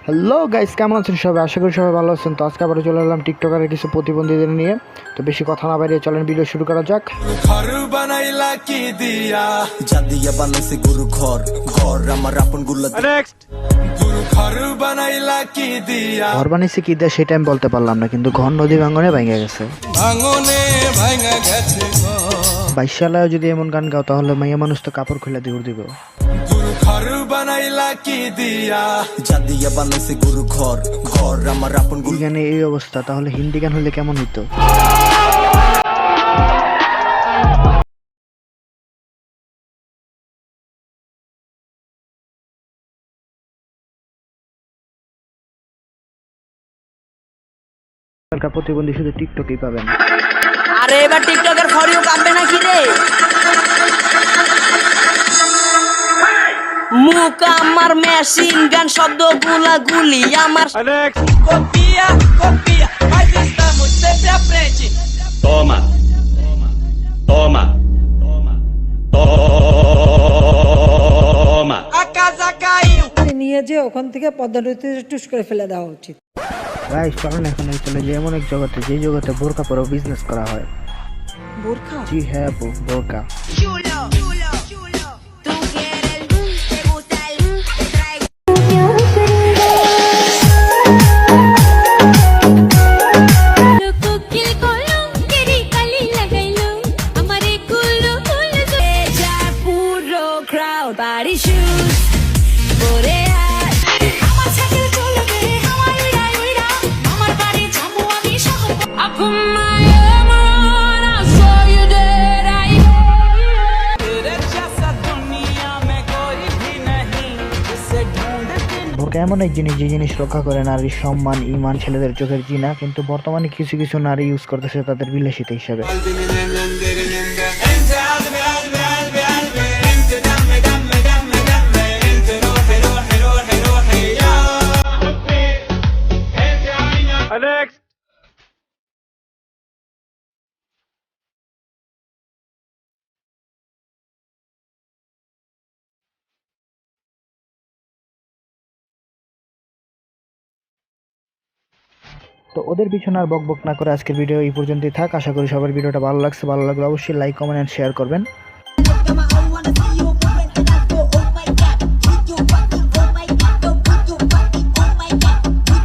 Hello guys, কেমন আছেন সবাই? আশা করি সবাই ভালো আছেন। তো আজকে আবার চলে এলাম টিকটকারের কিছু প্রতিবন্ধীদের নিয়ে। তো বেশি কথা না বাড়িয়ে চলেন ভিডিও শুরু করা যাক। ঘর বানাইলা কি দিয়া যা দিয়া বানাইছে গুরু ঘর ঘর আমার আপন গুলা নেক্সট গুরু ঘর বানাইলা কি দিয়া ঘর বানিয়েছে কি দেয় সেটা আমি বলতে পারলাম না, কিন্তু ঘর নদী ভাঙনে ভেঙে গেছে। ভাঙনে ভাঙা গেছে 22 সালেও যদি এমন গান গাও তাহলে মাইয়া মানুষ তো কাপড় খুলে দৌড় দিব। গুরু ঘর বানাইলা কি দিয়া যা দিয়া বানাইছে গুরু ঘর ঘর আমার আপন এই গানে এই অবস্থা, তাহলে হিন্দি গান হলে কেমন হইতো? সরকার প্রতিবন্ধী শুধু টিকটকেই পাবেন। আরে এবার টিকটকের ফরিও কাঁপবে নাকি রে? মুখ আমার মেশিন গান শব্দ গুলি আমার copia, copia, mas estamos sempre à frente. Toma, toma, toma. A casa caiu. নিয়ে যে ওখান থেকে পদ্মা নদীতে টুস করে ফেলে দেওয়া উচিত। গাইস চলেন এখন চলে যে এমন এক জগতে, যে জগতে বোরকা পরেও বিজনেস করা হয়। বোরখা? জি হ্যাঁ আপু, বোরকা। Chulo, chulo, chulo. Tú quieres el te gusta el te traigo. কোকিল কলঙ্কেরি কালি লাগাইলো আমারে কুলো কুলো Ella puro crowd body shoes. পরে আয়। আমার সাথে চলবে আমার উড়া উড়া আমার বাড়ি যাবো আমি শহর আপন মায়ামন I saw you dead I तेरे जैसा दुनिया में कोई भी नहीं जिसे ढूंढते বোরকা এমন এক জিনিস যে জিনিস রক্ষা করে নারীর সম্মান, ইমান, ছেলেদের চোখের জিনা, কিন্তু বর্তমানে কিছু কিছু নারী ইউজ করতেছে তাদের বিলাসিতা হিসেবে। তো ওদের পিছনে আর বকবক না করে আজকের ভিডিও এই পর্যন্তই থাক। আশা করি সবার ভিডিওটা ভালো লাগছে। ভালো লাগলে অবশ্যই লাইক, কমেন্ট এন্ড শেয়ার করবেন।